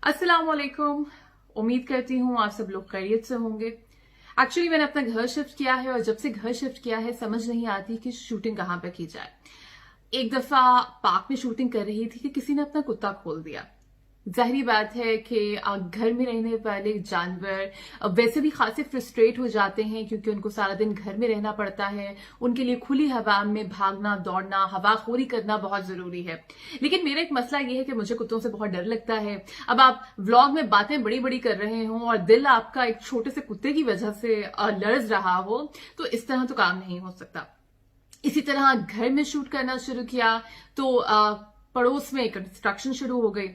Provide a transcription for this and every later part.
अस्सलाम वालेकुम। उम्मीद करती हूँ आप सब लोग खैरियत से होंगे। एक्चुअली मैंने अपना घर शिफ्ट किया है और जब से घर शिफ्ट किया है समझ नहीं आती कि शूटिंग कहाँ पे की जाए। एक दफा पार्क में शूटिंग कर रही थी कि किसी ने अपना कुत्ता खोल दिया। जाहिर बात है कि घर में रहने वाले जानवर वैसे भी खासे फ्रस्ट्रेट हो जाते हैं क्योंकि उनको सारा दिन घर में रहना पड़ता है। उनके लिए खुली हवा में भागना दौड़ना हवाखोरी करना बहुत जरूरी है। लेकिन मेरा एक मसला यह है कि मुझे कुत्तों से बहुत डर लगता है। अब आप व्लॉग में बातें बड़ी बड़ी कर रहे हो और दिल आपका एक छोटे से कुत्ते की वजह से लरज रहा हो तो इस तरह तो काम नहीं हो सकता। इसी तरह घर में शूट करना शुरू किया तो पड़ोस में कंस्ट्रक्शन शुरू हो गई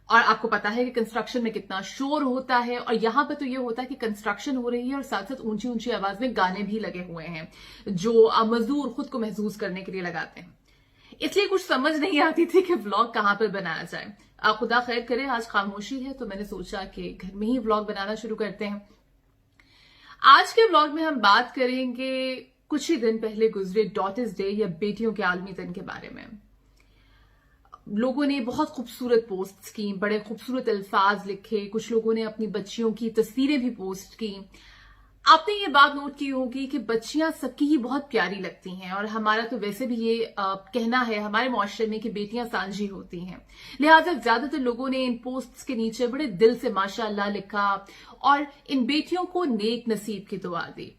और आपको पता है कि कंस्ट्रक्शन में कितना शोर होता है और यहां पर तो ये होता है कि कंस्ट्रक्शन हो रही है और साथ साथ ऊंची ऊंची आवाज में गाने भी लगे हुए हैं जो मजदूर खुद को महसूस करने के लिए लगाते हैं। इसलिए कुछ समझ नहीं आती थी कि व्लॉग कहां पर बनाया जाए। खुदा खैर करे आज खामोशी है तो मैंने सोचा कि घर में ही व्लॉग बनाना शुरू करते हैं। आज के व्लॉग में हम बात करेंगे कुछ ही दिन पहले गुजरे डॉटर्स डे या बेटियों के आलमी दिन के बारे में। लोगों ने बहुत खूबसूरत पोस्ट्स की, बड़े खूबसूरत अल्फाज लिखे, कुछ लोगों ने अपनी बच्चियों की तस्वीरें भी पोस्ट की। आपने ये बात नोट की होगी कि बच्चियां सबकी ही बहुत प्यारी लगती हैं और हमारा तो वैसे भी ये कहना है हमारे मुआशरे में कि बेटियां सांझी होती हैं। लिहाजा ज्यादातर लोगों ने इन पोस्ट्स के नीचे बड़े दिल से माशाअल्लाह लिखा और इन बेटियों को नेक नसीब की दुआ दी।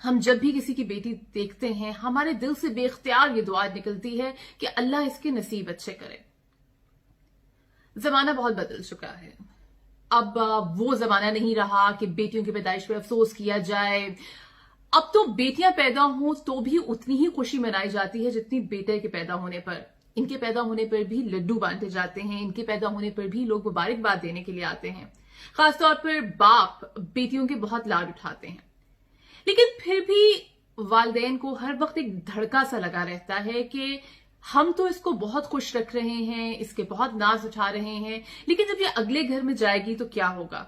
हम जब भी किसी की बेटी देखते हैं हमारे दिल से बेख्तियार ये दुआ निकलती है कि अल्लाह इसके नसीब अच्छे करे। जमाना बहुत बदल चुका है। अब वो जमाना नहीं रहा कि बेटियों की पैदाइश पे अफसोस किया जाए। अब तो बेटियां पैदा हों तो भी उतनी ही खुशी मनाई जाती है जितनी बेटे के पैदा होने पर। इनके पैदा होने पर भी लड्डू बांटे जाते हैं, इनके पैदा होने पर भी लोग मुबारकबाद देने के लिए आते हैं। खासतौर पर बाप बेटियों के बहुत लाड उठाते हैं। लेकिन फिर भी वालिदैन को हर वक्त एक धड़का सा लगा रहता है कि हम तो इसको बहुत खुश रख रहे हैं, इसके बहुत नाज उठा रहे हैं, लेकिन जब ये अगले घर में जाएगी तो क्या होगा?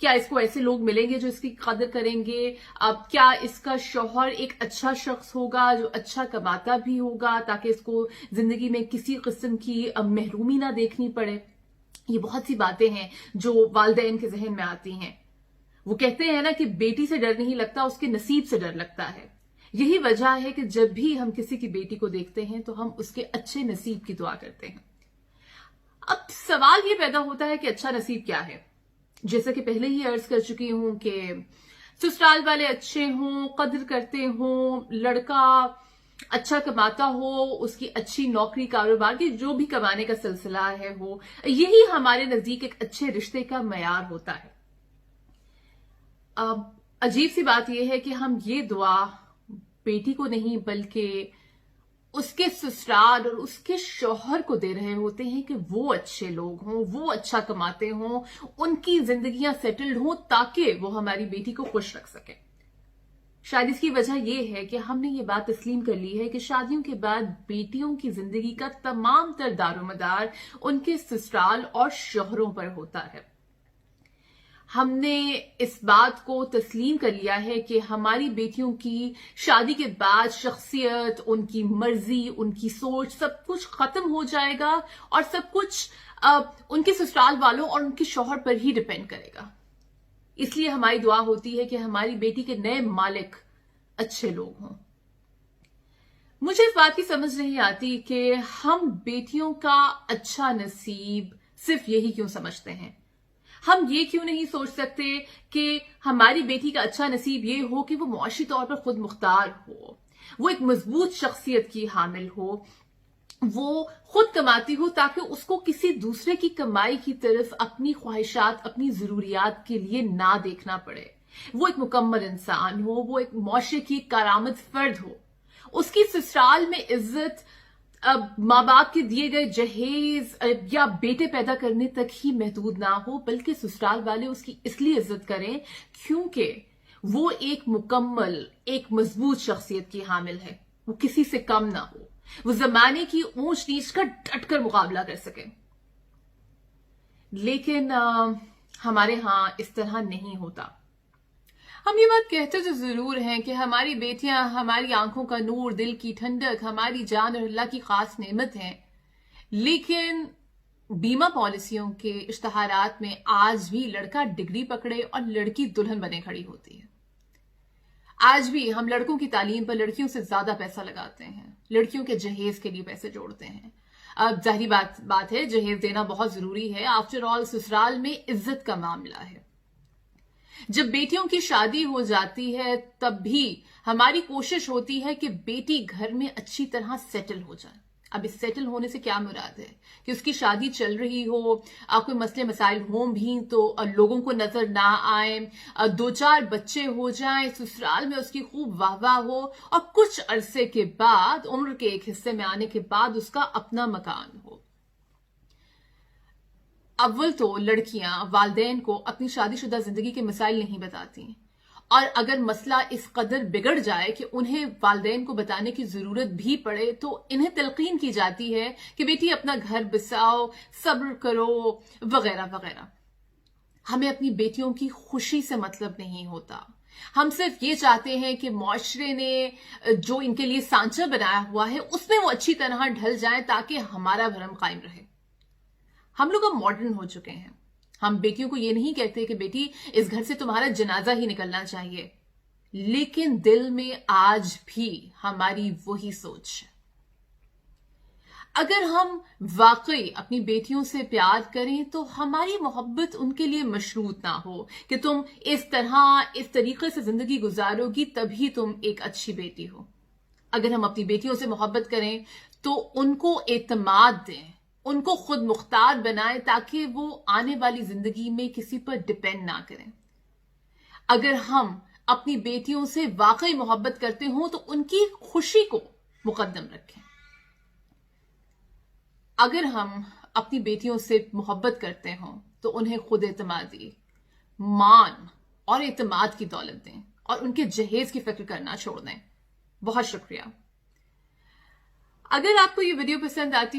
क्या इसको ऐसे लोग मिलेंगे जो इसकी कदर करेंगे? अब क्या इसका शौहर एक अच्छा शख्स होगा जो अच्छा कमाता भी होगा ताकि इसको जिंदगी में किसी किस्म की महरूमी ना देखनी पड़े? ये बहुत सी बातें हैं जो वालिदैन के जहन में आती हैं। वो कहते हैं ना कि बेटी से डर नहीं लगता, उसके नसीब से डर लगता है। यही वजह है कि जब भी हम किसी की बेटी को देखते हैं तो हम उसके अच्छे नसीब की दुआ करते हैं। अब सवाल ये पैदा होता है कि अच्छा नसीब क्या है? जैसा कि पहले ही अर्ज कर चुकी हूं कि ससुराल वाले अच्छे हों, कदर करते हों, लड़का अच्छा कमाता हो, उसकी अच्छी नौकरी कारोबार की जो भी कमाने का सिलसिला है हो, यही हमारे नजदीक एक अच्छे रिश्ते का मयार होता है। अजीब सी बात यह है कि हम ये दुआ बेटी को नहीं बल्कि उसके ससुराल और उसके शौहर को दे रहे होते हैं कि वो अच्छे लोग हों, वो अच्छा कमाते हों, उनकी जिंदगियां सेटल्ड हों ताकि वो हमारी बेटी को खुश रख सके। शायद इसकी वजह यह है कि हमने ये बात तस्लीम कर ली है कि शादियों के बाद बेटियों की जिंदगी का तमाम तर दारोमदार उनके ससुराल और शौहरों पर होता है। हमने इस बात को तस्लीम कर लिया है कि हमारी बेटियों की शादी के बाद शख्सियत, उनकी मर्जी, उनकी सोच सब कुछ खत्म हो जाएगा और सब कुछ उनके ससुराल वालों और उनके शौहर पर ही डिपेंड करेगा। इसलिए हमारी दुआ होती है कि हमारी बेटी के नए मालिक अच्छे लोग हों। मुझे इस बात की समझ नहीं आती कि हम बेटियों का अच्छा नसीब सिर्फ यही क्यों समझते हैं। हम ये क्यों नहीं सोच सकते कि हमारी बेटी का अच्छा नसीब ये हो कि वो मुआशी तौर पर खुद मुख्तार हो, वो एक मजबूत शख्सियत की हामिल हो, वो खुद कमाती हो ताकि उसको किसी दूसरे की कमाई की तरफ अपनी ख्वाहिशात, अपनी जरूरियात के लिए ना देखना पड़े। वो एक मुकम्मल इंसान हो, वो एक मुआशरे की कारामद फर्द हो, उसकी ससुराल में इज्जत अब माँ बाप के दिए गए जहेज या बेटे पैदा करने तक ही महदूद ना हो, बल्कि ससुराल वाले उसकी इसलिए इज्जत करें क्योंकि वो एक मुकम्मल, एक मजबूत शख्सियत की हामिल है, वो किसी से कम ना हो, वो जमाने की ऊंच नीच का डटकर मुकाबला कर सके। लेकिन हमारे यहां इस तरह नहीं होता। हम ये बात कहते तो जरूर हैं कि हमारी बेटियां हमारी आंखों का नूर, दिल की ठंडक, हमारी जान और अल्लाह की खास नेमत हैं, लेकिन बीमा पॉलिसियों के इश्तहारात में आज भी लड़का डिग्री पकड़े और लड़की दुल्हन बने खड़ी होती है। आज भी हम लड़कों की तालीम पर लड़कियों से ज्यादा पैसा लगाते हैं, लड़कियों के जहेज के लिए पैसे जोड़ते हैं। अब जाहिर बात है, जहेज देना बहुत जरूरी है। आफ्टर ऑल ससुराल में इज्जत का मामला है। जब बेटियों की शादी हो जाती है तब भी हमारी कोशिश होती है कि बेटी घर में अच्छी तरह सेटल हो जाए। अब इस सेटल होने से क्या मुराद है कि उसकी शादी चल रही हो, कोई मसले मसाइल हों भी तो लोगों को नजर ना आए, 2-4 बच्चे हो जाएं, ससुराल में उसकी खूब वाहवाह हो और कुछ अरसे के बाद, उम्र के एक हिस्से में आने के बाद उसका अपना मकान हो। अव्वल तो लड़कियां वालिदैन को अपनी शादीशुदा जिंदगी के मसाइल नहीं बताती, और अगर मसला इस कदर बिगड़ जाए कि उन्हें वालिदैन को बताने की जरूरत भी पड़े तो इन्हें तलकीन की जाती है कि बेटी अपना घर बसाओ, सब्र करो, वगैरह वगैरह। हमें अपनी बेटियों की खुशी से मतलब नहीं होता। हम सिर्फ ये चाहते हैं कि मुआशरे ने जो इनके लिए सांचा बनाया हुआ है उसमें वो अच्छी तरह ढल जाएं ताकि हमारा भरम कायम रहे। हम लोग अब मॉडर्न हो चुके हैं। हम बेटियों को ये नहीं कहते कि बेटी इस घर से तुम्हारा जनाजा ही निकलना चाहिए, लेकिन दिल में आज भी हमारी वही सोच है। अगर हम वाकई अपनी बेटियों से प्यार करें तो हमारी मोहब्बत उनके लिए मशरूत ना हो कि तुम इस तरीके से जिंदगी गुजारोगी तभी तुम एक अच्छी बेटी हो। अगर हम अपनी बेटियों से मोहब्बत करें तो उनको एतमाद दें, उनको खुद मुख्तार बनाएं ताकि वो आने वाली जिंदगी में किसी पर डिपेंड ना करें। अगर हम अपनी बेटियों से वाकई मोहब्बत करते हो तो उनकी खुशी को मुकद्दम रखें। अगर हम अपनी बेटियों से मोहब्बत करते हो तो उन्हें खुद एतमादी, मान और एतमाद की दौलत दें और उनके जहेज की फिक्र करना छोड़ दें। बहुत शुक्रिया। अगर आपको ये वीडियो पसंद आती है